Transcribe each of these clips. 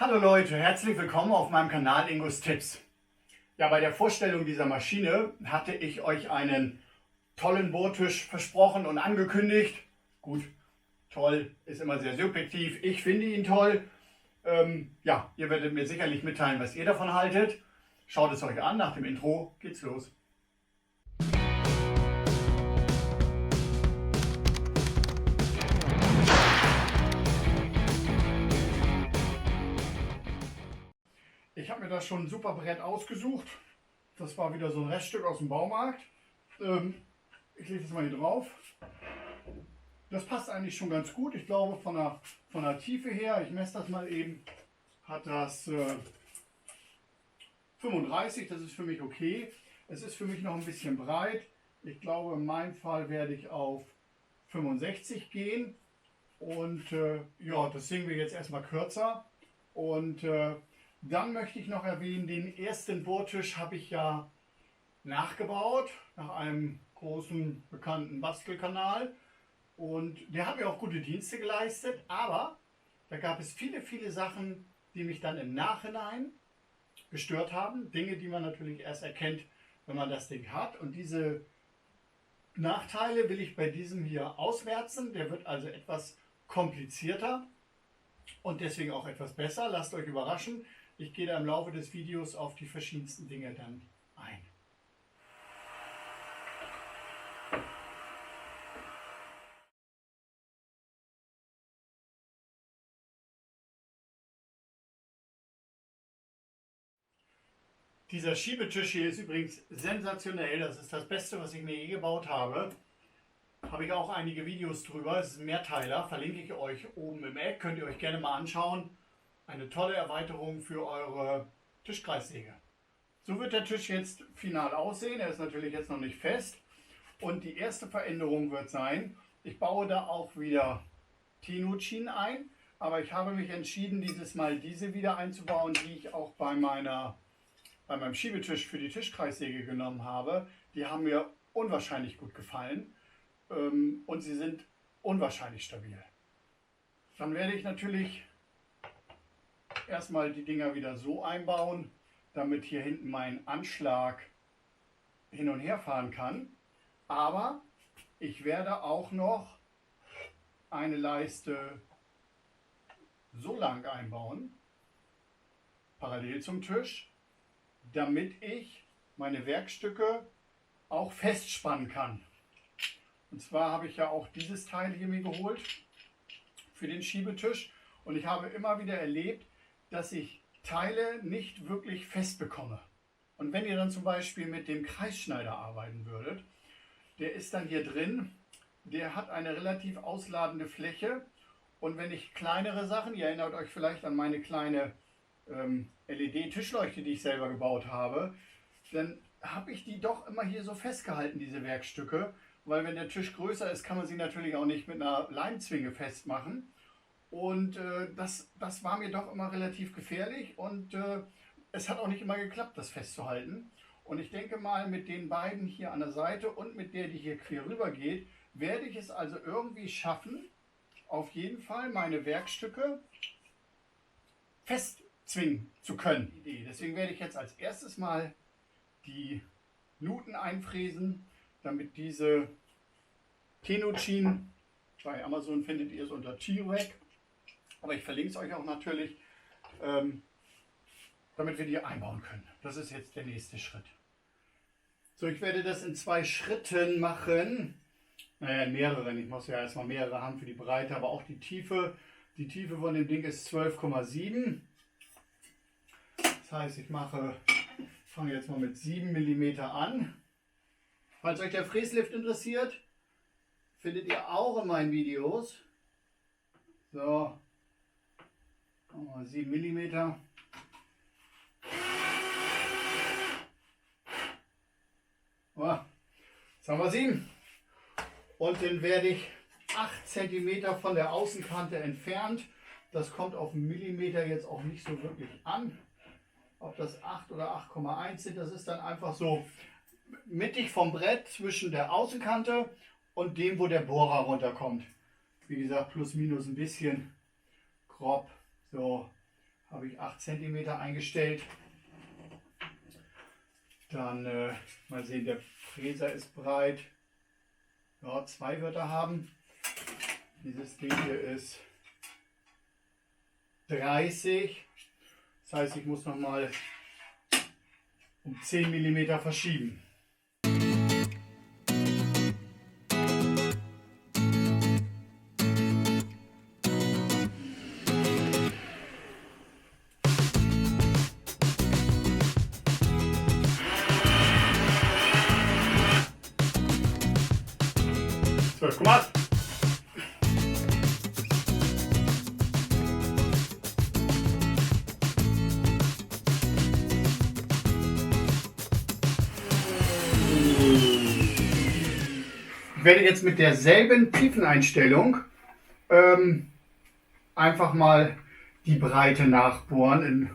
Hallo Leute, herzlich willkommen auf meinem Kanal Ingos Tipps. Ja, bei der Vorstellung dieser Maschine hatte ich euch einen tollen Bohrtisch versprochen und angekündigt. Gut, toll ist immer sehr subjektiv. Ich finde ihn toll. Ja, ihr werdet mir sicherlich mitteilen, was ihr davon haltet. Schaut es euch an, nach dem Intro geht's los. Ich habe mir da schon ein super Brett ausgesucht. Das war wieder so ein Reststück aus dem Baumarkt. Ich lege das mal hier drauf. Das passt eigentlich schon ganz gut. Ich glaube von der Tiefe her, ich messe das mal eben, hat das 35. Das ist für mich okay. Es ist für mich noch ein bisschen breit. Ich glaube, in meinem Fall werde ich auf 65 gehen. Und ja, das sehen wir jetzt erstmal kürzer. Und dann möchte ich noch erwähnen, den ersten Bohrtisch habe ich ja nachgebaut, nach einem großen bekannten Bastelkanal. Und der hat mir auch gute Dienste geleistet, aber da gab es viele Sachen, die mich dann im Nachhinein gestört haben. Dinge, die man natürlich erst erkennt, wenn man das Ding hat. Und diese Nachteile will ich bei diesem hier ausmerzen. Der wird also etwas komplizierter und deswegen auch etwas besser. Lasst euch überraschen. Ich gehe da im Laufe des Videos auf die verschiedensten Dinge dann ein. Dieser Schiebetisch hier ist übrigens sensationell. Das ist das Beste, was ich mir je gebaut habe. Habe ich auch einige Videos drüber. Es ist ein Mehrteiler, verlinke ich euch oben im Eck. Könnt ihr euch gerne mal anschauen. Eine tolle Erweiterung für eure Tischkreissäge. So wird der Tisch jetzt final aussehen. Er ist natürlich jetzt noch nicht fest. Und die erste Veränderung wird sein, ich baue da auch wieder Tenutschienen ein. Aber ich habe mich entschieden, dieses Mal diese wieder einzubauen, die ich auch bei meinem Schiebetisch für die Tischkreissäge genommen habe. Die haben mir unwahrscheinlich gut gefallen. Und sie sind unwahrscheinlich stabil. Dann werde ich natürlich erstmal die Dinger wieder so einbauen, damit hier hinten mein Anschlag hin und her fahren kann. Aber ich werde auch noch eine Leiste so lang einbauen, parallel zum Tisch, damit ich meine Werkstücke auch festspannen kann. Und zwar habe ich ja auch dieses Teil hier mir geholt für den Schiebetisch. Und ich habe immer wieder erlebt, dass ich Teile nicht wirklich fest bekomme. Und wenn ihr dann zum Beispiel mit dem Kreisschneider arbeiten würdet, der ist dann hier drin, der hat eine relativ ausladende Fläche. Und wenn ich kleinere Sachen, ihr erinnert euch vielleicht an meine kleine LED-Tischleuchte, die ich selber gebaut habe, dann habe ich die doch immer hier so festgehalten, diese Werkstücke. Weil wenn der Tisch größer ist, kann man sie natürlich auch nicht mit einer Leimzwinge festmachen. Und das war mir doch immer relativ gefährlich und es hat auch nicht immer geklappt, das festzuhalten. Und ich denke mal, mit den beiden hier an der Seite und mit der, die hier quer rüber geht, werde ich es also irgendwie schaffen, auf jeden Fall meine Werkstücke festzwingen zu können. Deswegen werde ich jetzt als erstes mal die Nuten einfräsen, damit diese Tenutschienen, bei Amazon findet ihr es unter T-Rack, aber ich verlinke es euch auch natürlich, damit wir die einbauen können. Das ist jetzt der nächste Schritt. So, ich werde das in 2 Schritten machen. Naja, in mehreren. Ich muss ja erstmal mehrere haben für die Breite, aber auch die Tiefe. Die Tiefe von dem Ding ist 12,7. Das heißt, ich fange jetzt mal mit 7 mm an. Falls euch der Fräslift interessiert, findet ihr auch in meinen Videos. So, 7 mm. Oh, jetzt haben wir 7. Und dann werde ich 8 cm von der Außenkante entfernt. Das kommt auf einen Millimeter jetzt auch nicht so wirklich an. Ob das 8 oder 8,1 sind, das ist dann einfach so mittig vom Brett zwischen der Außenkante und dem, wo der Bohrer runterkommt. Wie gesagt, plus minus ein bisschen grob. So, habe ich 8 cm eingestellt. Dann mal sehen, der Fräser ist breit. Ja, 2 wird er haben. Dieses Ding hier ist 30. Das heißt, ich muss noch mal um 10 mm verschieben. So, guck mal. Ich werde jetzt mit derselben Tiefeneinstellung einfach mal die Breite nachbohren in,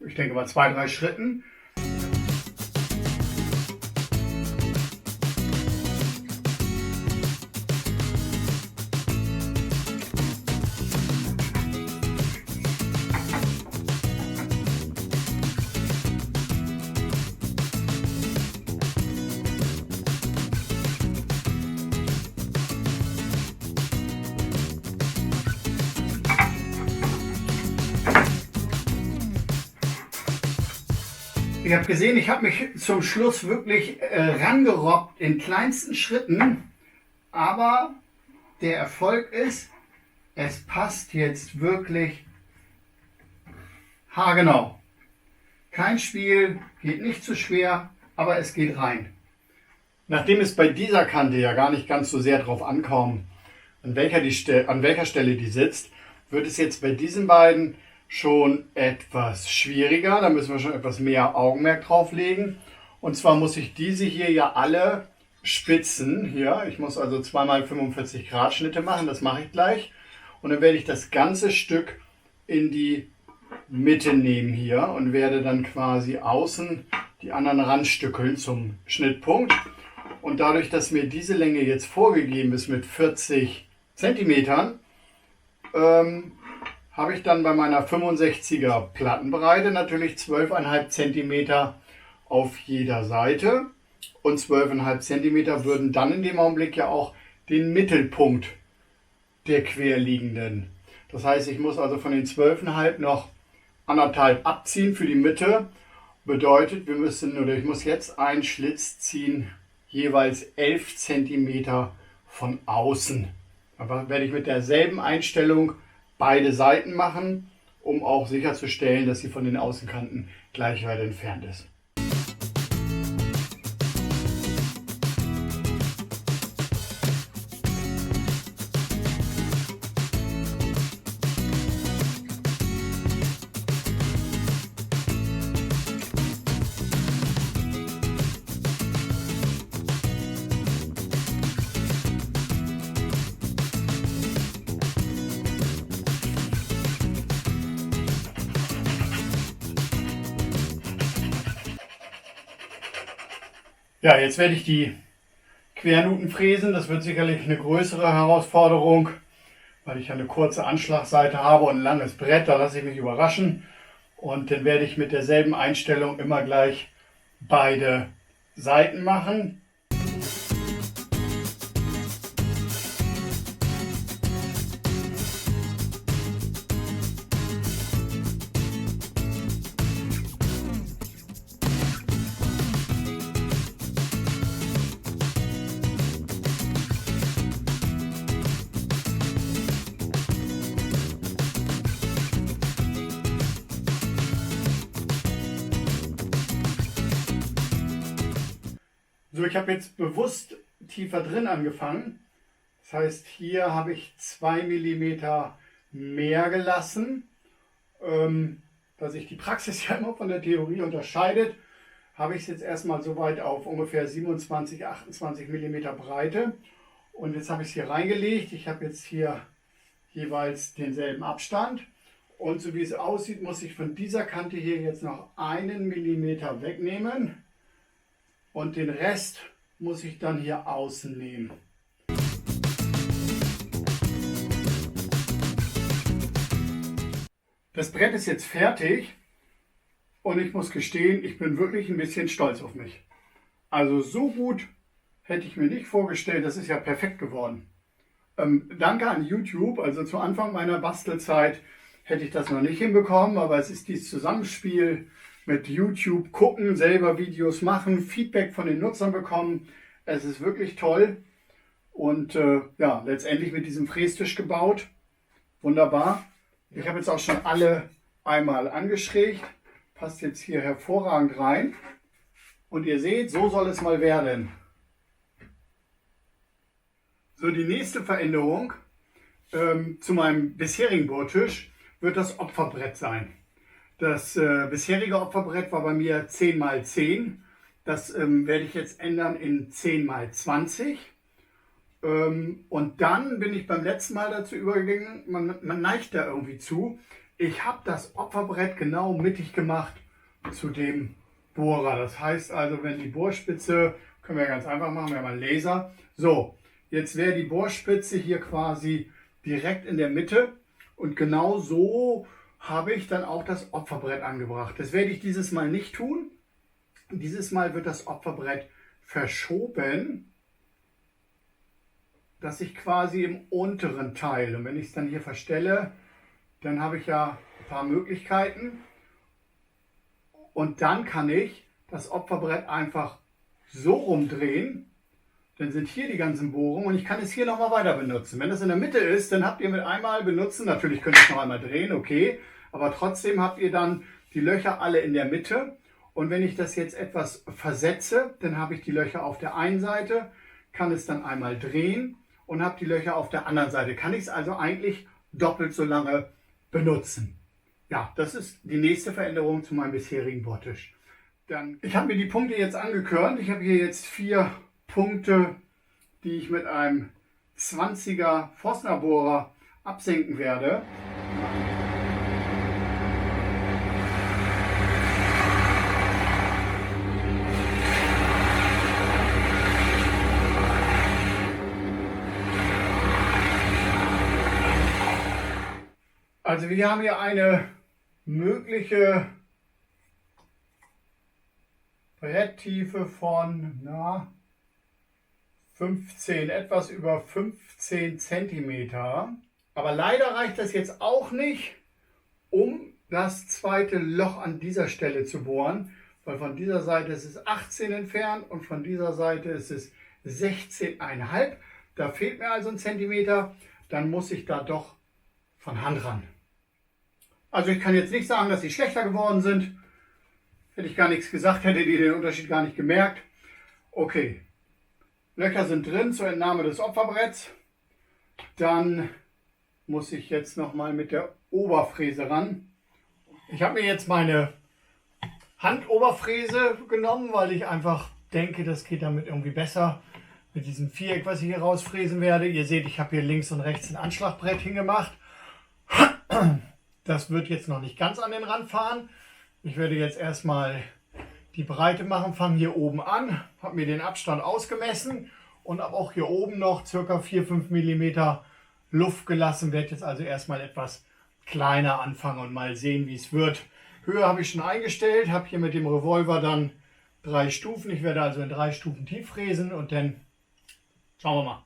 ich denke mal, 2-3 Schritten. Ich habe gesehen, ich habe mich zum Schluss wirklich rangerobbt in kleinsten Schritten, aber der Erfolg ist, es passt jetzt wirklich haargenau. Kein Spiel, geht nicht zu schwer, aber es geht rein. Nachdem es bei dieser Kante ja gar nicht ganz so sehr drauf ankommt, an welcher Stelle die sitzt, wird es jetzt bei diesen beiden schon etwas schwieriger. Da müssen wir schon etwas mehr Augenmerk drauf legen. Und zwar muss ich diese hier ja alle spitzen. Hier, ich muss also 2x45 Grad Schnitte machen, das mache ich gleich. Und dann werde ich das ganze Stück in die Mitte nehmen hier und werde dann quasi außen die anderen ranstückeln zum Schnittpunkt. Und dadurch, dass mir diese Länge jetzt vorgegeben ist mit 40 cm, habe ich dann bei meiner 65er Plattenbreite natürlich 12,5 cm auf jeder Seite. Und 12,5 cm würden dann in dem Augenblick ja auch den Mittelpunkt der querliegenden. Das heißt, ich muss also von den 12,5 noch 1,5 abziehen für die Mitte. Bedeutet, ich muss jetzt einen Schlitz ziehen, jeweils 11 cm von außen. Aber werde ich mit derselben Einstellung beide Seiten machen, um auch sicherzustellen, dass sie von den Außenkanten gleich weit entfernt ist. Ja, jetzt werde ich die Quernuten fräsen. Das wird sicherlich eine größere Herausforderung, weil ich eine kurze Anschlagseite habe und ein langes Brett. Da lasse ich mich überraschen. Und dann werde ich mit derselben Einstellung immer gleich beide Seiten machen. So, ich habe jetzt bewusst tiefer drin angefangen. Das heißt, hier habe ich 2 mm mehr gelassen. Da sich die Praxis ja immer von der Theorie unterscheidet, habe ich es jetzt erstmal so weit auf ungefähr 27, 28 mm Breite. Und jetzt habe ich es hier reingelegt. Ich habe jetzt hier jeweils denselben Abstand. Und so wie es aussieht, muss ich von dieser Kante hier jetzt noch 1 mm wegnehmen. Und den Rest muss ich dann hier außen nehmen. Das Brett ist jetzt fertig und ich muss gestehen, ich bin wirklich ein bisschen stolz auf mich. Also so gut hätte ich mir nicht vorgestellt, das ist ja perfekt geworden. Danke an YouTube, also zu Anfang meiner Bastelzeit hätte ich das noch nicht hinbekommen, aber es ist dieses Zusammenspiel mit YouTube, gucken, selber Videos machen, Feedback von den Nutzern bekommen. Es ist wirklich toll und ja, letztendlich mit diesem Frästisch gebaut. Wunderbar. Ich habe jetzt auch schon alle einmal angeschrägt. Passt jetzt hier hervorragend rein. Und ihr seht, so soll es mal werden. So, die nächste Veränderung zu meinem bisherigen Bohrtisch wird das Opferbrett sein. Das bisherige Opferbrett war bei mir 10×10. Das werde ich jetzt ändern in 10×20. Und dann bin ich beim letzten Mal dazu übergegangen, man neigt da irgendwie zu. Ich habe das Opferbrett genau mittig gemacht zu dem Bohrer. Das heißt also, wenn die Bohrspitze, können wir ganz einfach machen, wir haben einen Laser. So, jetzt wäre die Bohrspitze hier quasi direkt in der Mitte und genau so habe ich dann auch das Opferbrett angebracht. Das werde ich dieses Mal nicht tun. Dieses Mal wird das Opferbrett verschoben, dass ich quasi im unteren Teil, und wenn ich es dann hier verstelle, dann habe ich ja ein paar Möglichkeiten und dann kann ich das Opferbrett einfach so rumdrehen, dann sind hier die ganzen Bohrungen und ich kann es hier nochmal weiter benutzen. Wenn das in der Mitte ist, dann habt ihr mit einmal benutzen, natürlich könnt ihr es noch einmal drehen, okay, aber trotzdem habt ihr dann die Löcher alle in der Mitte und wenn ich das jetzt etwas versetze, dann habe ich die Löcher auf der einen Seite, kann es dann einmal drehen und habe die Löcher auf der anderen Seite. Kann ich es also eigentlich doppelt so lange benutzen. Ja, das ist die nächste Veränderung zu meinem bisherigen Bohrtisch. Ich habe mir die Punkte jetzt angekörnt. Ich habe hier jetzt 4 Punkte, die ich mit einem 20er Forstner Bohrer absenken werde. Also wir haben hier eine mögliche Bretttiefe von 15, etwas über 15 cm. Aber leider reicht das jetzt auch nicht, um das zweite Loch an dieser Stelle zu bohren, weil von dieser Seite ist es 18 entfernt und von dieser Seite ist es 16,5. Da fehlt mir also ein Zentimeter, dann muss ich da doch von Hand ran. Also ich kann jetzt nicht sagen, dass sie schlechter geworden sind. Hätte ich gar nichts gesagt, hättet ihr den Unterschied gar nicht gemerkt. Okay, Löcher sind drin zur Entnahme des Opferbretts. Dann muss ich jetzt nochmal mit der Oberfräse ran. Ich habe mir jetzt meine Handoberfräse genommen, weil ich einfach denke, das geht damit irgendwie besser. Mit diesem Viereck, was ich hier rausfräsen werde. Ihr seht, ich habe hier links und rechts ein Anschlagbrett hingemacht. Das wird jetzt noch nicht ganz an den Rand fahren. Ich werde jetzt erstmal die Breite machen, fange hier oben an, habe mir den Abstand ausgemessen und habe auch hier oben noch ca. 4-5 mm Luft gelassen. Werde jetzt also erstmal etwas kleiner anfangen und mal sehen, wie es wird. Höhe habe ich schon eingestellt, habe hier mit dem Revolver dann 3 Stufen. Ich werde also in 3 Stufen tief fräsen und dann schauen wir mal.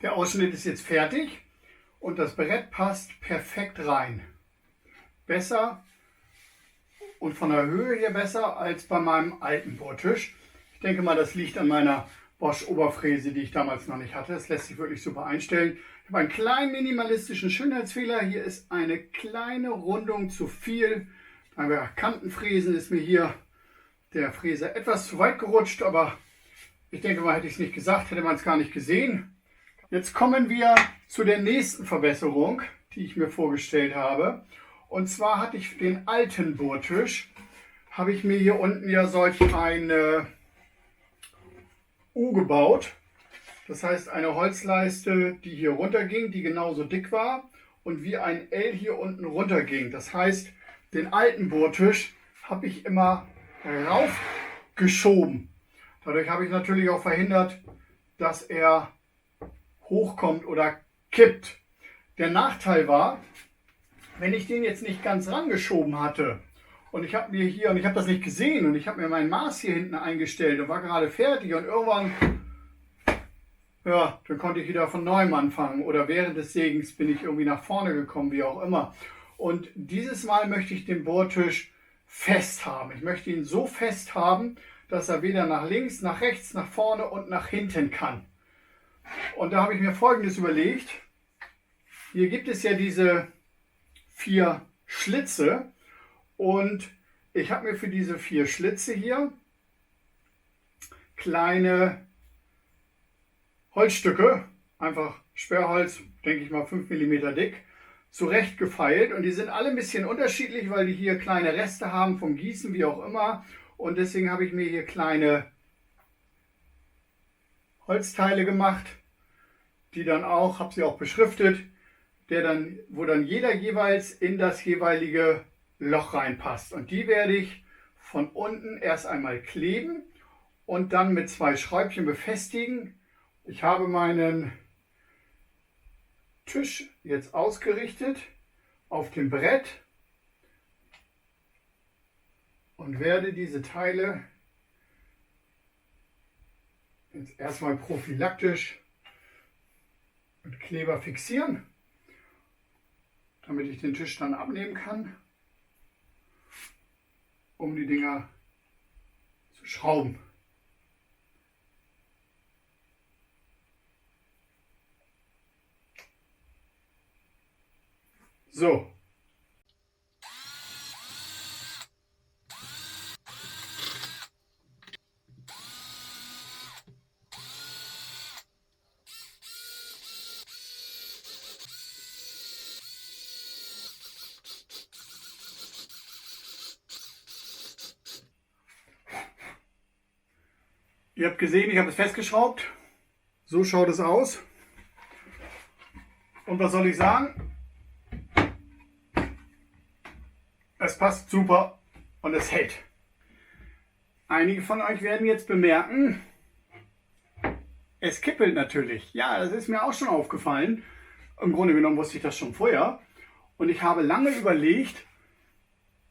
Der Ausschnitt ist jetzt fertig und das Brett passt perfekt rein. Besser und von der Höhe her besser als bei meinem alten Bohrtisch. Ich denke mal, das liegt an meiner Bosch Oberfräse, die ich damals noch nicht hatte. Das lässt sich wirklich super einstellen. Ich habe einen kleinen minimalistischen Schönheitsfehler. Hier ist eine kleine Rundung zu viel. Beim Kantenfräsen ist mir hier der Fräser etwas zu weit gerutscht, aber ich denke mal, hätte ich es nicht gesagt, hätte man es gar nicht gesehen. Jetzt kommen wir zu der nächsten Verbesserung, die ich mir vorgestellt habe. Und zwar hatte ich den alten Bohrtisch, habe ich mir hier unten ja solch eine U gebaut. Das heißt eine Holzleiste, die hier runterging, die genauso dick war und wie ein L hier unten runterging. Das heißt, den alten Bohrtisch habe ich immer raufgeschoben. Dadurch habe ich natürlich auch verhindert, dass er hochkommt oder kippt. Der Nachteil war, wenn ich den jetzt nicht ganz rangeschoben hatte und ich habe mir hier, und ich habe das nicht gesehen und ich habe mir mein Maß hier hinten eingestellt und war gerade fertig und irgendwann, ja, dann konnte ich wieder von neuem anfangen oder während des Sägens bin ich irgendwie nach vorne gekommen, wie auch immer. Und dieses Mal möchte ich den Bohrtisch fest haben. Ich möchte ihn so fest haben, dass er weder nach links, nach rechts, nach vorne und nach hinten kann. Und da habe ich mir Folgendes überlegt. Hier gibt es ja diese 4 Schlitze und ich habe mir für diese 4 Schlitze hier kleine Holzstücke, einfach Sperrholz, denke ich mal 5 mm dick, zurecht gefeilt. Und die sind alle ein bisschen unterschiedlich, weil die hier kleine Reste haben vom Gießen, wie auch immer. Und deswegen habe ich mir hier kleine Holzteile gemacht, die dann auch, habe sie auch beschriftet, wo dann jeder jeweils in das jeweilige Loch reinpasst. Und die werde ich von unten erst einmal kleben und dann mit 2 Schräubchen befestigen. Ich habe meinen Tisch jetzt ausgerichtet auf dem Brett und werde diese Teile jetzt erstmal prophylaktisch mit Kleber fixieren, damit ich den Tisch dann abnehmen kann, um die Dinger zu schrauben. So. Ihr habt gesehen, ich habe es festgeschraubt. So schaut es aus. Und was soll ich sagen? Es passt super und es hält. Einige von euch werden jetzt bemerken, es kippelt natürlich. Ja, das ist mir auch schon aufgefallen. Im Grunde genommen wusste ich das schon vorher. Und ich habe lange überlegt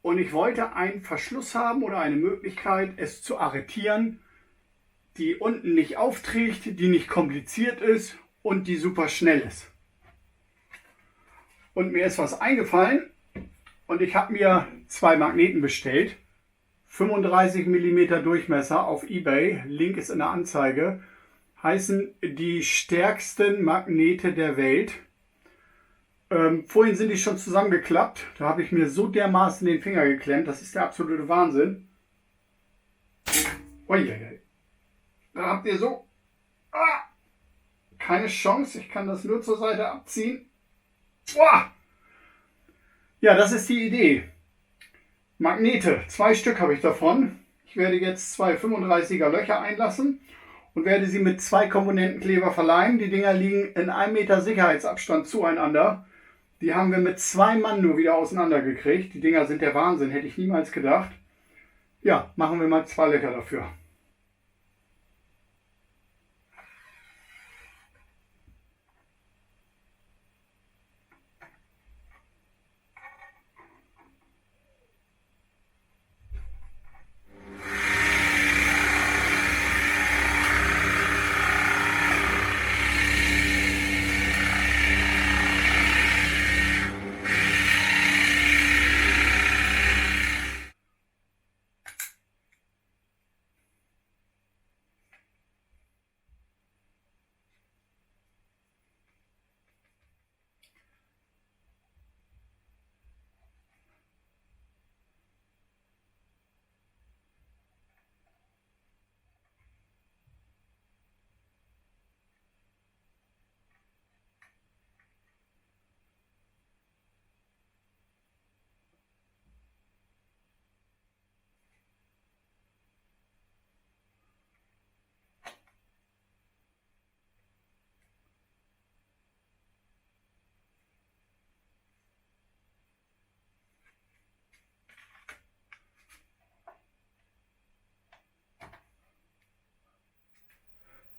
und ich wollte einen Verschluss haben oder eine Möglichkeit, es zu arretieren, die unten nicht aufträgt, die nicht kompliziert ist und die super schnell ist. Und mir ist was eingefallen. Und ich habe mir 2 Magneten bestellt, 35 mm Durchmesser auf eBay, Link ist in der Anzeige, heißen die stärksten Magnete der Welt. Vorhin sind die schon zusammengeklappt, da habe ich mir so dermaßen den Finger geklemmt, das ist der absolute Wahnsinn. Uiuiui. Da habt ihr so keine Chance, ich kann das nur zur Seite abziehen. Uah! Ja, das ist die Idee. Magnete, 2 Stück habe ich davon. Ich werde jetzt 2 35er Löcher einlassen und werde sie mit 2 Komponentenkleber verleihen. Die Dinger liegen in 1 Meter Sicherheitsabstand zueinander. Die haben wir mit 2 Mann nur wieder auseinandergekriegt. Die Dinger sind der Wahnsinn, hätte ich niemals gedacht. Ja, machen wir mal 2 Löcher dafür.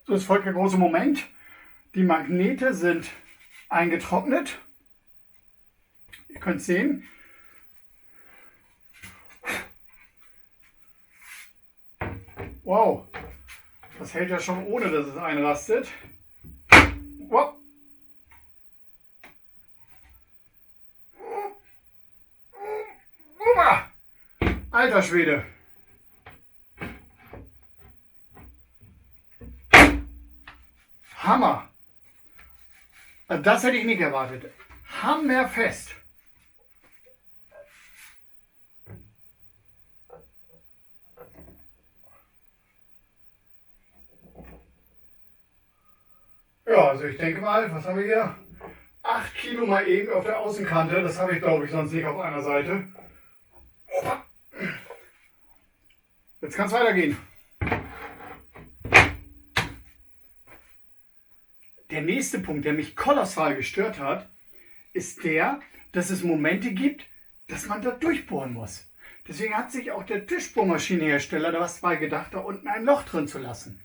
So, es folgt der große Moment. Die Magnete sind eingetrocknet. Ihr könnt sehen. Wow, das hält ja schon ohne, dass es einrastet. Wow. Alter Schwede. Hammer. Das hätte ich nicht erwartet. Hammerfest. Ja, also ich denke mal, was haben wir hier? 8 Kilo mal eben auf der Außenkante. Das habe ich, glaube ich, sonst nicht auf einer Seite. Jetzt kann es weitergehen. Der nächste Punkt, der mich kolossal gestört hat, ist der, dass es Momente gibt, dass man da durchbohren muss. Deswegen hat sich auch der Tischbohrmaschinenhersteller da was bei gedacht, da unten ein Loch drin zu lassen.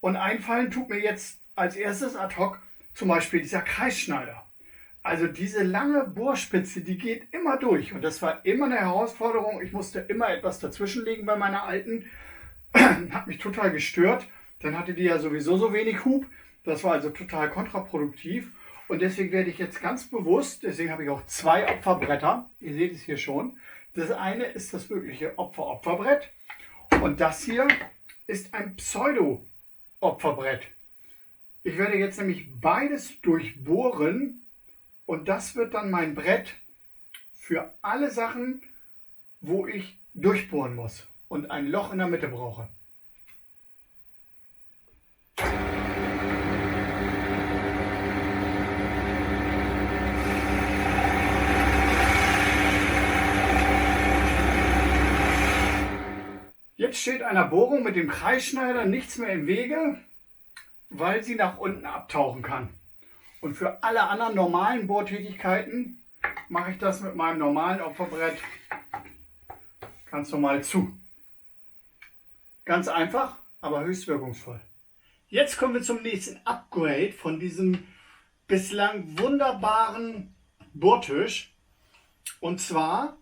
Und einfallen tut mir jetzt als erstes ad hoc zum Beispiel dieser Kreisschneider. Also diese lange Bohrspitze, die geht immer durch. Und das war immer eine Herausforderung. Ich musste immer etwas dazwischenlegen bei meiner alten. Hat mich total gestört. Dann hatte die ja sowieso so wenig Hub. Das war also total kontraproduktiv. Und deswegen werde ich jetzt ganz bewusst, deswegen habe ich auch 2 Opferbretter. Ihr seht es hier schon. Das eine ist das wirkliche Opferbrett. Und das hier ist ein Pseudo-Opferbrett. Ich werde jetzt nämlich beides durchbohren. Und das wird dann mein Brett für alle Sachen, wo ich durchbohren muss und ein Loch in der Mitte brauche. Jetzt steht einer Bohrung mit dem Kreisschneider nichts mehr im Wege, weil sie nach unten abtauchen kann. Und für alle anderen normalen Bohrtätigkeiten mache ich das mit meinem normalen Opferbrett ganz normal zu. Ganz einfach, aber höchst wirkungsvoll. Jetzt kommen wir zum nächsten Upgrade von diesem bislang wunderbaren Bohrtisch. Und zwar,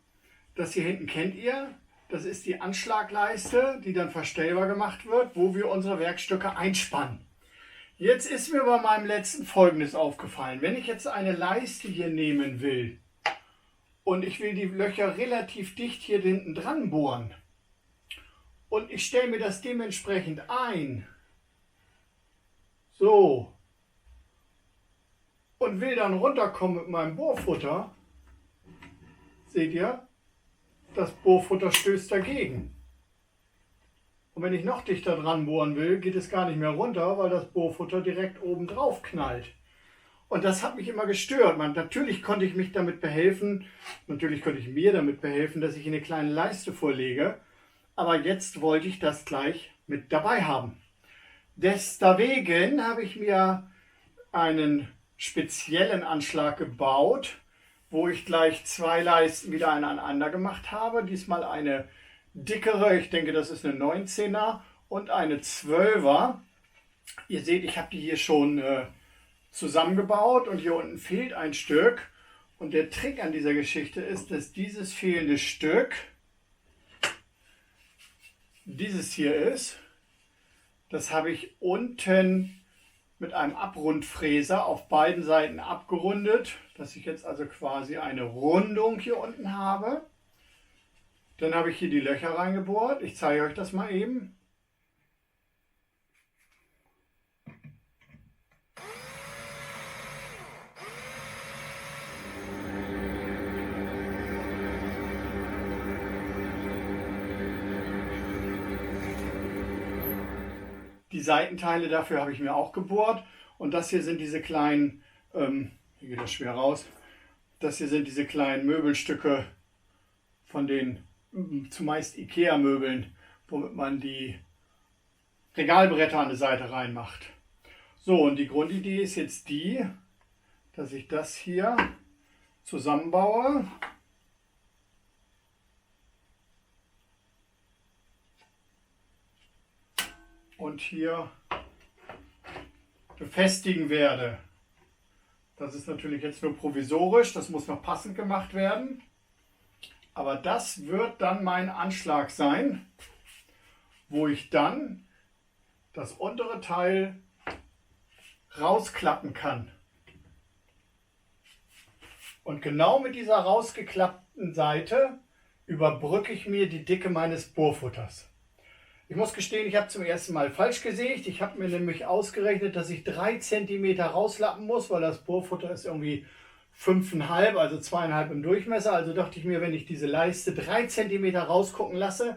das hier hinten kennt ihr, das ist die Anschlagleiste, die dann verstellbar gemacht wird, wo wir unsere Werkstücke einspannen. Jetzt ist mir bei meinem letzten Folgendes aufgefallen. Wenn ich jetzt eine Leiste hier nehmen will und ich will die Löcher relativ dicht hier hinten dran bohren und ich stelle mir das dementsprechend ein, so, und will dann runterkommen mit meinem Bohrfutter, seht ihr, das Bohrfutter stößt dagegen. Und wenn ich noch dichter dran bohren will, geht es gar nicht mehr runter, weil das Bohrfutter direkt oben drauf knallt. Und das hat mich immer gestört. Natürlich konnte ich mir damit behelfen, dass ich eine kleine Leiste vorlege. Aber jetzt wollte ich das gleich mit dabei haben. Deswegen habe ich mir einen speziellen Anschlag gebaut, wo ich gleich 2 Leisten wieder aneinander gemacht habe. Diesmal eine dickere, ich denke, das ist eine 19er und eine 12er. Ihr seht, ich habe die hier schon zusammengebaut und hier unten fehlt ein Stück. Und der Trick an dieser Geschichte ist, dass dieses fehlende Stück dieses hier ist. Das habe ich unten mit einem Abrundfräser auf beiden Seiten abgerundet, dass ich jetzt also quasi eine Rundung hier unten habe. Dann habe ich hier die Löcher reingebohrt. Ich zeige euch das mal eben. Die Seitenteile dafür habe ich mir auch gebohrt. Und das hier sind diese kleinen, hier geht das schwer raus, das hier sind diese kleinen Möbelstücke von den zumeist Ikea-Möbeln, womit man die Regalbretter an die Seite reinmacht. So, und die Grundidee ist jetzt die, dass ich das hier zusammenbaue. Und hier befestigen werde. Das ist natürlich jetzt nur provisorisch, das muss noch passend gemacht werden. Aber das wird dann mein Anschlag sein, wo ich dann das untere Teil rausklappen kann. Und genau mit dieser rausgeklappten Seite überbrücke ich mir die Dicke meines Bohrfutters. Ich muss gestehen, ich habe zum ersten Mal falsch gesägt. Ich habe mir nämlich ausgerechnet, dass ich 3 cm rauslappen muss, weil das Bohrfutter ist irgendwie 5,5, also 2,5 im Durchmesser. Also dachte ich mir, wenn ich diese Leiste 3 cm rausgucken lasse,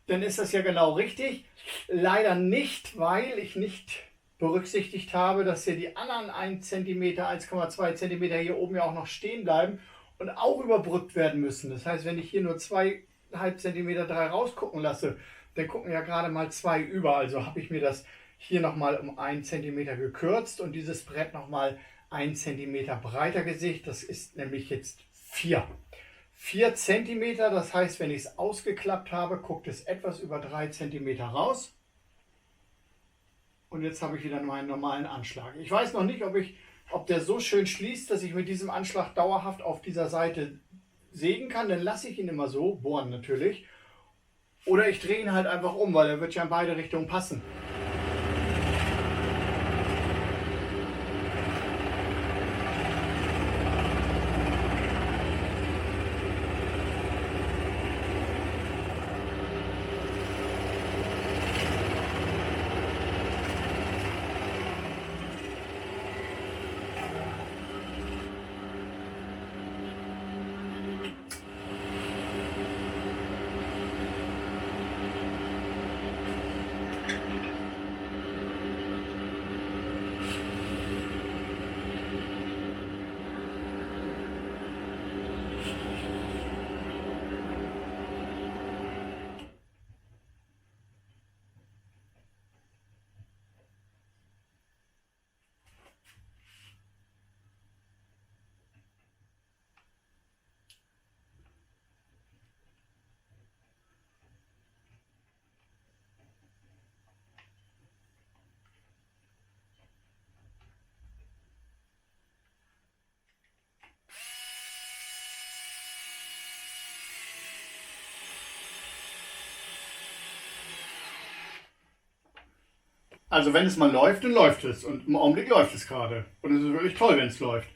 dann ist das ja genau richtig. Leider nicht, weil ich nicht berücksichtigt habe, dass hier die anderen 1 cm, 1,2 cm hier oben ja auch noch stehen bleiben und auch überbrückt werden müssen. Das heißt, wenn ich hier nur 2,5 cm 3 rausgucken lasse, dann gucken ja gerade mal 2 über. Also habe ich mir das hier nochmal um 1 cm gekürzt und dieses Brett nochmal 1 cm breiter gesägt. Das ist nämlich jetzt 4 cm. Das heißt, wenn ich es ausgeklappt habe, guckt es etwas über 3 cm raus. Und jetzt habe ich wieder meinen normalen Anschlag. Ich weiß noch nicht, ob der so schön schließt, dass ich mit diesem Anschlag dauerhaft auf dieser Seite sägen kann. Dann lasse ich ihn immer so, bohren natürlich. Oder ich drehe ihn halt einfach um, weil er wird ja in beide Richtungen passen. Also wenn es mal läuft, dann läuft es. Und im Augenblick läuft es gerade. Und es ist wirklich toll, wenn es läuft.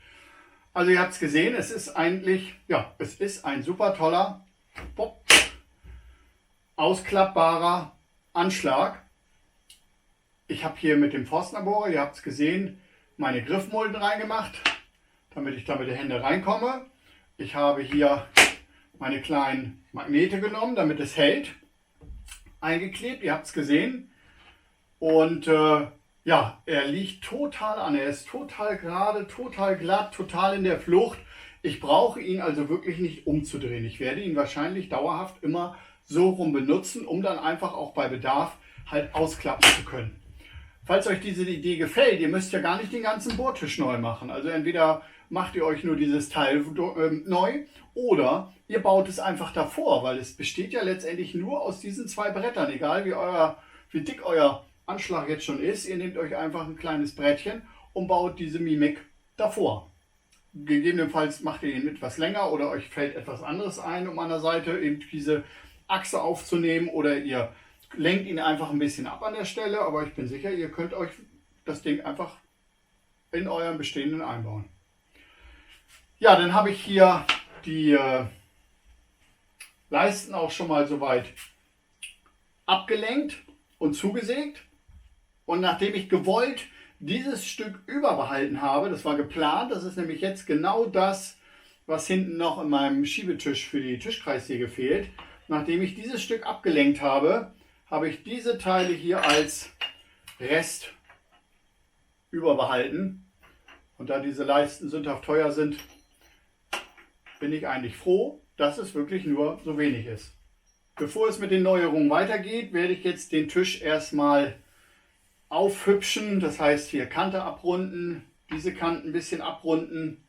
Also ihr habt es gesehen, es ist eigentlich, ja, es ist ein super toller, ausklappbarer Anschlag. Ich habe hier mit dem Forstnerbohrer, ihr habt es gesehen, meine Griffmulden reingemacht, damit ich da mit den Händen reinkomme. Ich habe hier meine kleinen Magnete genommen, damit es hält, eingeklebt, ihr habt es gesehen. Und ja, er liegt total an, er ist total gerade, total glatt, total in der Flucht. Ich brauche ihn also wirklich nicht umzudrehen. Ich werde ihn wahrscheinlich dauerhaft immer so rum benutzen, um dann einfach auch bei Bedarf halt ausklappen zu können. Falls euch diese Idee gefällt, ihr müsst ja gar nicht den ganzen Bohrtisch neu machen. Also entweder macht ihr euch nur dieses Teil neu oder ihr baut es einfach davor, weil es besteht ja letztendlich nur aus diesen 2 Brettern, egal wie dick euer Anschlag jetzt schon ist. Ihr nehmt euch einfach ein kleines Brettchen und baut diese Mimik davor. Gegebenenfalls macht ihr ihn etwas länger oder euch fällt etwas anderes ein, um an der Seite eben diese Achse aufzunehmen, oder ihr lenkt ihn einfach ein bisschen ab an der Stelle, aber ich bin sicher, ihr könnt euch das Ding einfach in euren bestehenden einbauen. Ja, dann habe ich hier die Leisten auch schon mal soweit abgelenkt und zugesägt. Und nachdem ich gewollt dieses Stück überbehalten habe, das war geplant, das ist nämlich jetzt genau das, was hinten noch in meinem Schiebetisch für die Tischkreissäge fehlt. Nachdem ich dieses Stück abgelenkt habe, habe ich diese Teile hier als Rest überbehalten. Und da diese Leisten sündhaft teuer sind, bin ich eigentlich froh, dass es wirklich nur so wenig ist. Bevor es mit den Neuerungen weitergeht, werde ich jetzt den Tisch erstmal aufhübschen. Das heißt, hier Kante abrunden, diese Kanten ein bisschen abrunden.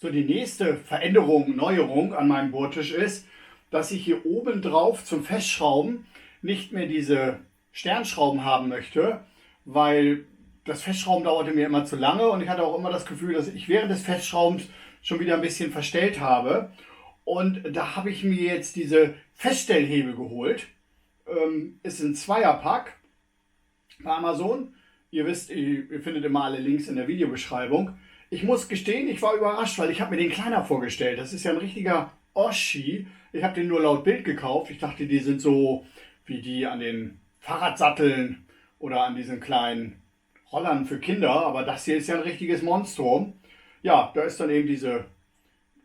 So, die nächste Veränderung, Neuerung an meinem Bohrtisch ist, dass ich hier oben drauf zum Festschrauben nicht mehr diese Sternschrauben haben möchte, weil das Festschrauben dauerte mir immer zu lange und ich hatte auch immer das Gefühl, dass ich während des Festschraubens schon wieder ein bisschen verstellt habe. Und da habe ich mir jetzt diese Feststellhebel geholt. Ist ein Zweierpack bei Amazon. Ihr wisst, ihr findet immer alle Links in der Videobeschreibung. Ich muss gestehen, ich war überrascht, weil ich habe mir den kleiner vorgestellt. Das ist ja ein richtiger Oschi. Ich habe den nur laut Bild gekauft. Ich dachte, die sind so wie die an den Fahrradsatteln oder an diesen kleinen Rollern für Kinder. Aber das hier ist ja ein richtiges Monstrum. Ja, da ist dann eben diese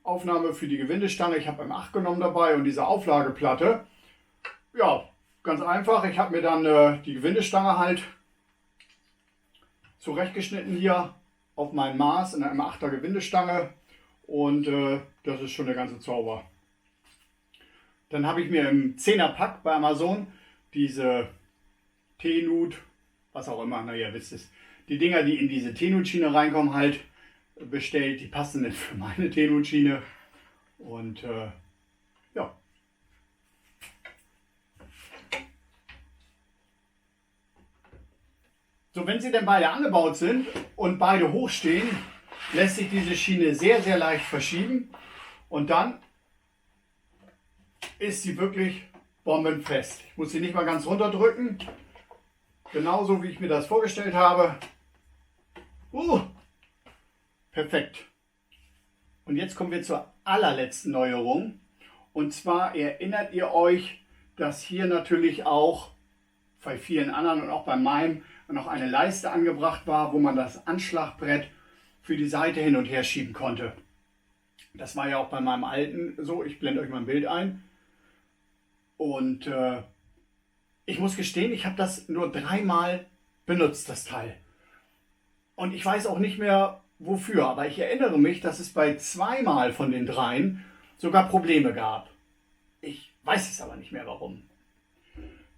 Aufnahme für die Gewindestange. Ich habe M8 genommen dabei und diese Auflageplatte. Ja, ganz einfach. Ich habe mir dann die Gewindestange halt zurechtgeschnitten hier auf mein Maß in einer M8er Gewindestange und das ist schon der ganze Zauber. Dann habe ich mir im 10er-Pack bei Amazon diese T-Nut, was auch immer, naja, wisst es, die Dinger, die in diese T-Nut-Schiene reinkommen, halt bestellt. Die passen nicht für meine T-Nut-Schiene und ja. So, wenn sie denn beide angebaut sind und beide hochstehen, lässt sich diese Schiene sehr, sehr leicht verschieben und dann ist sie wirklich bombenfest. Ich muss sie nicht mal ganz runterdrücken, genauso wie ich mir das vorgestellt habe. Perfekt. Und jetzt kommen wir zur allerletzten Neuerung. Und zwar erinnert ihr euch, dass hier natürlich auch bei vielen anderen und auch bei meinem noch eine Leiste angebracht war, wo man das Anschlagbrett für die Seite hin und her schieben konnte. Das war ja auch bei meinem alten so. Ich blende euch mal ein Bild ein. Und ich muss gestehen, ich habe das nur 3-mal benutzt, das Teil. Und ich weiß auch nicht mehr wofür, aber ich erinnere mich, dass es bei 2-mal von den 3 sogar Probleme gab. Ich weiß es aber nicht mehr warum.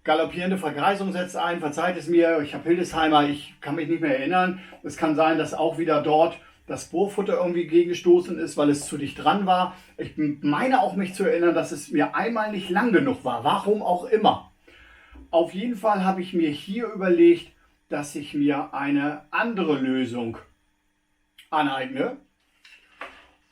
Galoppierende Vergreisung setzt ein, verzeiht es mir, ich habe Hildesheimer, ich kann mich nicht mehr erinnern. Es kann sein, dass auch wieder dort das Bohrfutter irgendwie gegengestoßen ist, weil es zu dicht dran war. Ich meine auch mich zu erinnern, dass es mir einmal nicht lang genug war, warum auch immer. Auf jeden Fall habe ich mir hier überlegt, dass ich mir eine andere Lösung aneigne.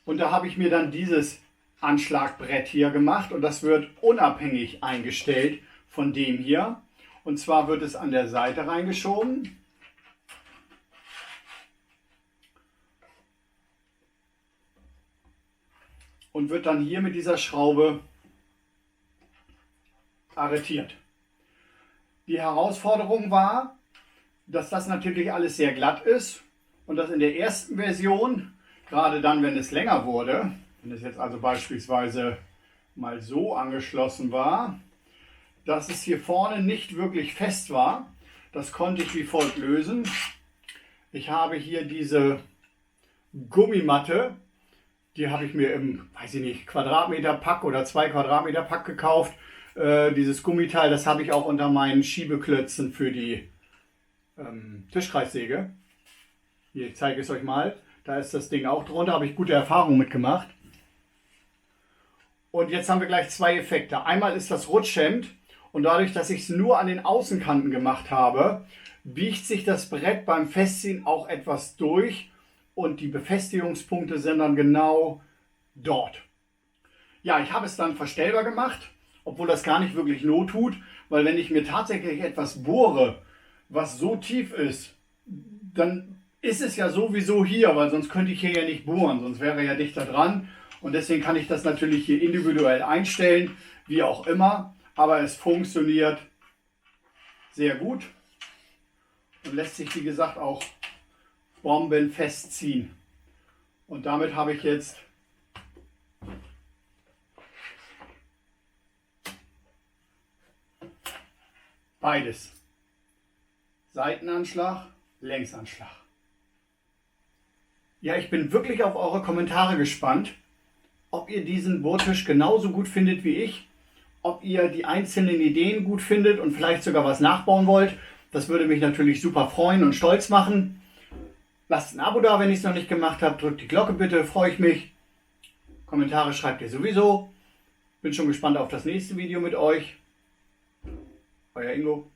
Und da habe ich mir dann dieses Anschlagbrett hier gemacht und das wird unabhängig eingestellt von dem hier. Und zwar wird es an der Seite reingeschoben. Und wird dann hier mit dieser Schraube arretiert. Die Herausforderung war, dass das natürlich alles sehr glatt ist und dass in der ersten Version, gerade dann, wenn es länger wurde, wenn es jetzt also beispielsweise mal so angeschlossen war, dass es hier vorne nicht wirklich fest war. Das konnte ich wie folgt lösen. Ich habe hier diese Gummimatte, die habe ich mir im, weiß ich nicht, Quadratmeter-Pack oder 2 Quadratmeter-Pack gekauft. Dieses Gummiteil, das habe ich auch unter meinen Schiebeklötzen für die Tischkreissäge. Hier, ich zeige es euch mal. Da ist das Ding auch drunter, habe ich gute Erfahrungen mitgemacht. Und jetzt haben wir gleich 2 Effekte. Einmal ist das Rutschhemd und dadurch, dass ich es nur an den Außenkanten gemacht habe, biegt sich das Brett beim Festziehen auch etwas durch und die Befestigungspunkte sind dann genau dort. Ja, ich habe es dann verstellbar gemacht, obwohl das gar nicht wirklich Not tut, weil wenn ich mir tatsächlich etwas bohre, was so tief ist, dann ist es ja sowieso hier, weil sonst könnte ich hier ja nicht bohren, sonst wäre er ja dichter dran. Und deswegen kann ich das natürlich hier individuell einstellen, wie auch immer. Aber es funktioniert sehr gut und lässt sich, wie gesagt, auch bombenfest ziehen. Und damit habe ich jetzt beides. Seitenanschlag, Längsanschlag. Ja, ich bin wirklich auf eure Kommentare gespannt, ob ihr diesen Bohrtisch genauso gut findet wie ich, ob ihr die einzelnen Ideen gut findet und vielleicht sogar was nachbauen wollt. Das würde mich natürlich super freuen und stolz machen. Lasst ein Abo da, wenn ich es noch nicht gemacht habe. Drückt die Glocke bitte, freue ich mich. Kommentare schreibt ihr sowieso. Bin schon gespannt auf das nächste Video mit euch. Euer Ingo.